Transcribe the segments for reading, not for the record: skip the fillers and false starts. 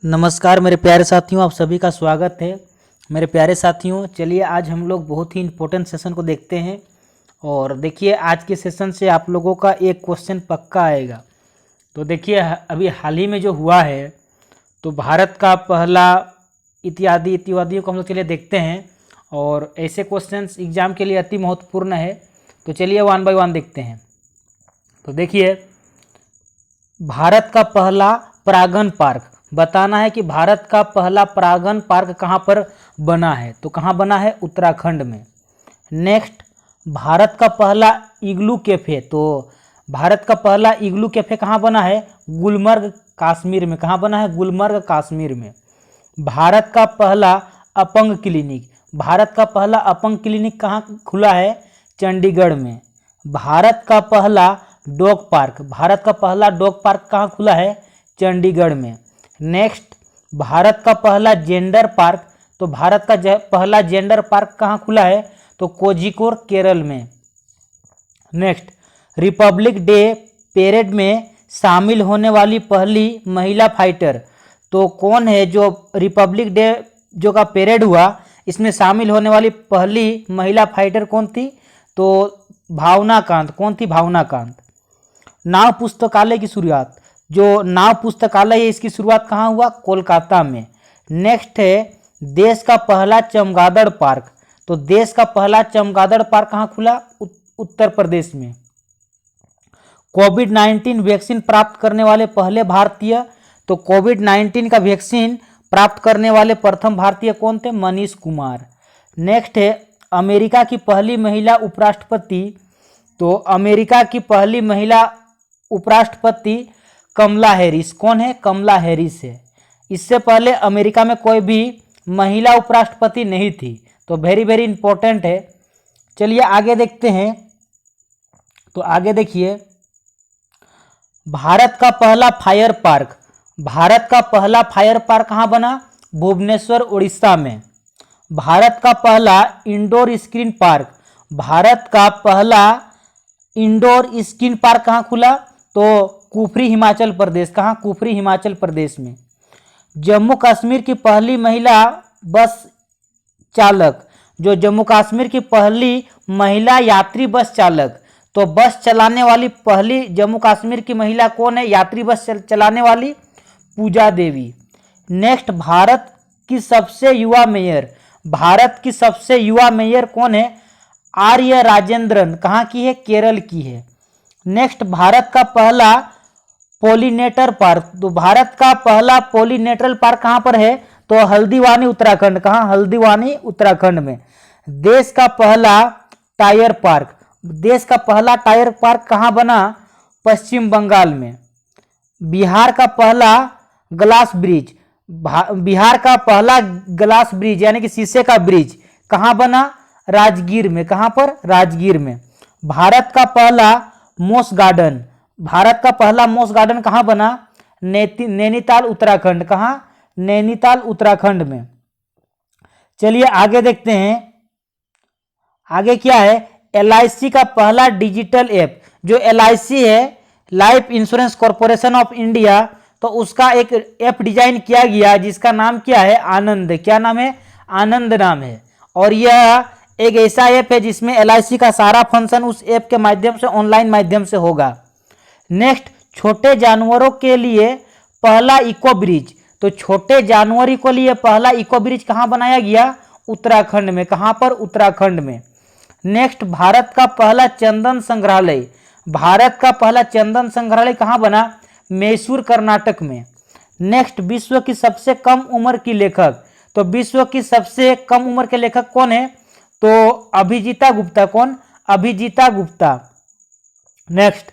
नमस्कार मेरे प्यारे साथियों, आप सभी का स्वागत है। मेरे प्यारे साथियों, चलिए आज हम लोग बहुत ही इम्पोर्टेंट सेशन को देखते हैं। और देखिए आज के सेशन से आप लोगों का एक क्वेश्चन पक्का आएगा। तो देखिए अभी हाल ही में जो हुआ है, तो भारत का पहला इत्यादियों को हम लोग चलिए देखते हैं। और ऐसे क्वेश्चंस एग्जाम के लिए अति महत्वपूर्ण है। तो चलिए वन बाय वन देखते हैं। तो देखिए भारत का पहला परागन पार्क बताना है कि भारत का पहला परागन पार्क कहाँ पर बना है। तो कहाँ बना है? उत्तराखंड में। नेक्स्ट, भारत का पहला इग्लू कैफे, तो भारत का पहला इग्लू कैफे कहाँ बना है? गुलमर्ग, कश्मीर में। कहाँ बना है? गुलमर्ग, कश्मीर में। भारत का पहला अपंग क्लिनिक, भारत का पहला अपंग क्लिनिक कहाँ खुला है? चंडीगढ़ में। भारत का पहला डॉग पार्क, भारत का पहला डॉग पार्क कहाँ खुला है? चंडीगढ़ में। नेक्स्ट, भारत का पहला जेंडर पार्क, तो भारत का पहला जेंडर पार्क कहाँ खुला है? तो कोझिकोड, केरल में। नेक्स्ट, रिपब्लिक डे पेरेड में शामिल होने वाली पहली महिला फाइटर, तो कौन है? जो रिपब्लिक डे जो का पेरेड हुआ, इसमें शामिल होने वाली पहली महिला फाइटर कौन थी? तो भावना कांत। कौन थी? भावना कांत। नाव पुस्तकालय की शुरुआत, जो नाव पुस्तकालय है इसकी शुरुआत कहाँ हुआ? कोलकाता में। नेक्स्ट है देश का पहला चमगादड़ पार्क, तो देश का पहला चमगादड़ पार्क कहाँ खुला? उत्तर प्रदेश में। कोविड-19 वैक्सीन प्राप्त करने वाले पहले भारतीय, तो कोविड-19 का वैक्सीन प्राप्त करने वाले प्रथम भारतीय कौन थे? मनीष कुमार। नेक्स्ट है अमेरिका की पहली महिला उपराष्ट्रपति, तो अमेरिका की पहली महिला उपराष्ट्रपति कमला हैरिस। कौन है? कमला हैरिस है। इससे पहले अमेरिका में कोई भी महिला उपराष्ट्रपति नहीं थी। तो वेरी वेरी इंपॉर्टेंट है। चलिए आगे देखते हैं। तो आगे देखिए, भारत का पहला फायर पार्क, भारत का पहला फायर पार्क कहाँ बना? भुवनेश्वर, उड़ीसा में। भारत का पहला इंडोर स्क्रीन पार्क, भारत का पहला इंडोर स्क्रीन पार्क कहाँ खुला? तो कुफरी, हिमाचल प्रदेश। कहाँ? कुफरी, हिमाचल प्रदेश में। जम्मू कश्मीर की पहली महिला बस चालक, जो जम्मू कश्मीर की पहली महिला यात्री बस चालक, तो बस चलाने वाली पहली जम्मू कश्मीर की महिला कौन है? यात्री बस चलाने वाली पूजा देवी। नेक्स्ट, भारत की सबसे युवा मेयर, भारत की सबसे युवा मेयर कौन है? आर्य राजेंद्रन। कहाँ की है? केरल की है। नेक्स्ट, भारत का पहला पोलिनेटर पार्क, तो भारत का पहला पोलिनेटर पार्क कहाँ पर है? तो हल्द्वानी, उत्तराखंड। कहाँ? हल्द्वानी, उत्तराखंड में। देश का पहला टायर पार्क, देश का पहला टायर पार्क कहाँ बना? पश्चिम बंगाल में। बिहार का पहला ग्लास ब्रिज, बिहार का पहला ग्लास ब्रिज यानी कि शीशे का ब्रिज कहाँ बना? राजगीर में। कहाँ पर? राजगीर में। भारत का पहला मोस गार्डन, भारत का पहला मोस गार्डन कहाँ बना? नैनीताल, उत्तराखंड। कहाँ? नैनीताल, उत्तराखंड में। चलिए आगे देखते हैं। आगे क्या है? LIC का पहला डिजिटल ऐप, जो LIC है, life insurance corporation of India, तो उसका एक ऐप डिजाइन किया गया जिसका नाम क्या है? आनंद। क्या नाम है? आनंद नाम है। और यह एक ऐसा ऐप है जिसमें LIC का सारा फंक्शन उस ऐप के माध्यम से, ऑनलाइन माध्यम से होगा। नेक्स्ट, छोटे जानवरों के लिए पहला इको ब्रिज, तो छोटे जानवरों के लिए पहला इको ब्रिज कहाँ बनाया गया? उत्तराखंड में। कहाँ पर? उत्तराखंड में। नेक्स्ट, भारत का पहला चंदन संग्रहालय, भारत का पहला चंदन संग्रहालय कहाँ बना? मैसूर, कर्नाटक में। नेक्स्ट, विश्व की सबसे कम उम्र की लेखक, तो विश्व की सबसे कम उम्र के लेखक कौन है? तो अभिजीता गुप्ता। कौन? अभिजीता गुप्ता। नेक्स्ट,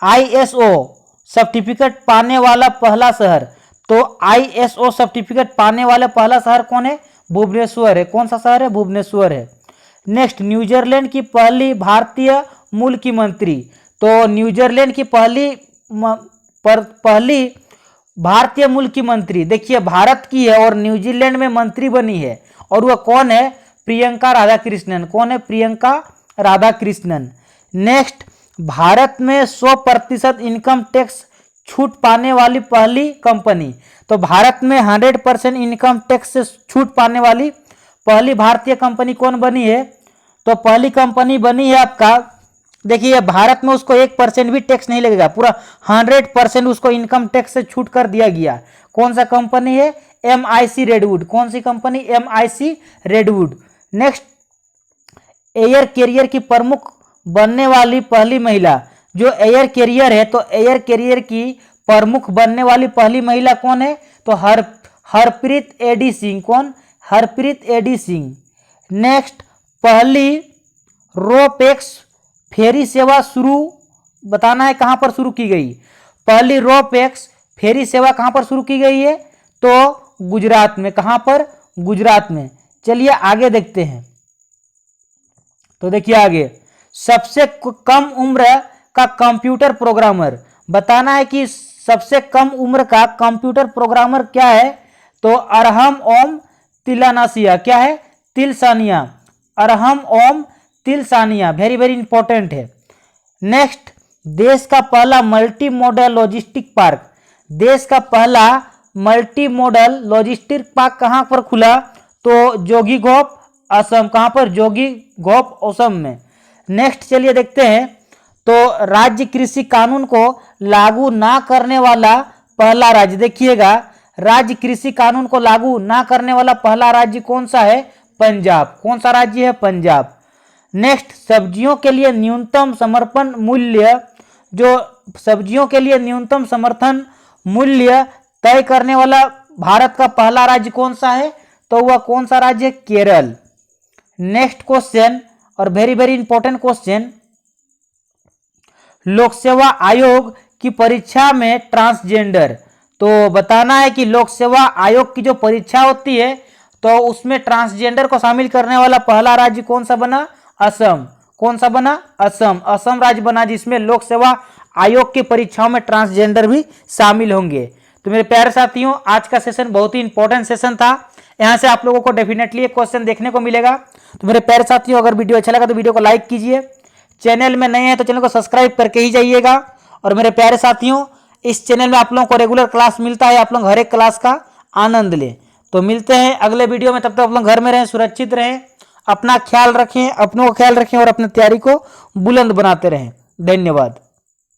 ISO सर्टिफिकेट पाने वाला पहला शहर, तो ISO सर्टिफिकेट पाने वाला पहला शहर कौन है? भुवनेश्वर है। कौन सा शहर है? भुवनेश्वर है। नेक्स्ट, न्यूजीलैंड की पहली भारतीय मूल की मंत्री, तो न्यूजीलैंड की पहली भारतीय मूल की मंत्री देखिए भारत की है और न्यूजीलैंड में मंत्री बनी है, और वह कौन है? प्रियंका राधाकृष्णन। कौन है? प्रियंका राधाकृष्णन। नेक्स्ट, भारत में 100% इनकम टैक्स छूट पाने वाली पहली कंपनी। तो भारत में 100% इनकम टैक्स से छूट पाने वाली पहली भारतीय कंपनी कौन बनी है? तो पहली कंपनी बनी है आपका, देखिए भारत में उसको 1% भी टैक्स नहीं लगेगा, पूरा 100% उसको इनकम टैक्स से छूट कर दिया गया। कौन सा कंपनी है? MIC Redwood. कौन सी company? MIC Redwood. Next, air carrier की प्रमुख बनने वाली पहली महिला, जो एयर कैरियर है तो एयर कैरियर की प्रमुख बनने वाली पहली महिला कौन है? तो हरप्रीत एडी सिंह। कौन? हरप्रीत एडी सिंह। नेक्स्ट, पहली रोपेक्स फेरी सेवा शुरू बताना है कहां पर शुरू की गई? पहली रोपेक्स फेरी सेवा कहां पर शुरू की गई है? तो गुजरात में। कहां पर? गुजरात में। चलिए आगे देखते हैं। तो देखिए आगे, सबसे कम उम्र का कंप्यूटर प्रोग्रामर बताना है कि सबसे कम उम्र का कंप्यूटर प्रोग्रामर क्या है? तो अरहम ओम तिलानासिया। क्या है? तिलसानिया। अरहम ओम तिलसानिया, वेरी वेरी इंपॉर्टेंट है। नेक्स्ट, देश का पहला मल्टी मॉडल लॉजिस्टिक पार्क, देश का पहला मल्टी मॉडल लॉजिस्टिक पार्क कहां पर खुला? तो जोगीघोप, असम। कहां पर? जोगीघोप, असम में। नेक्स्ट चलिए देखते हैं, तो राज्य कृषि कानून को लागू ना करने वाला पहला राज्य, देखिएगा राज्य कृषि कानून को लागू ना करने वाला पहला राज्य कौन सा है? पंजाब। कौन सा राज्य है? पंजाब। नेक्स्ट, सब्जियों के लिए न्यूनतम समर्थन मूल्य, जो सब्जियों के लिए न्यूनतम समर्थन मूल्य तय करने वाला भारत का पहला राज्य कौन सा है? तो वह कौन सा राज्य है? केरल। नेक्स्ट क्वेश्चन, और वेरी वेरी इंपॉर्टेंट क्वेश्चन, लोक सेवा आयोग की परीक्षा में ट्रांसजेंडर, तो बताना है कि लोक सेवा आयोग की जो परीक्षा होती है तो उसमें ट्रांसजेंडर को शामिल करने वाला पहला राज्य कौन सा बना? असम। कौन सा बना? असम। असम राज्य बना जिसमें लोक सेवा आयोग की परीक्षाओं में ट्रांसजेंडर भी शामिल होंगे। तो मेरे प्यारे साथियों, आज का सेशन बहुत ही इंपॉर्टेंट सेशन था, यहां से आप लोगों को डेफिनेटली एक क्वेश्चन देखने को मिलेगा। तो मेरे प्यारे साथियों, अगर वीडियो अच्छा लगा तो वीडियो को लाइक कीजिए, चैनल में नए हैं तो चैनल को सब्सक्राइब करके ही जाइएगा। और मेरे प्यारे साथियों, इस चैनल में आप लोगों को रेगुलर क्लास मिलता है, आप लोग हर एक क्लास का आनंद लें। तो मिलते हैं अगले वीडियो में, तब तक आप लोग घर में रहें, सुरक्षित रहें, अपना ख्याल रखें, अपनों का ख्याल रखें और अपनी तैयारी को बुलंद बनाते रहें। धन्यवाद।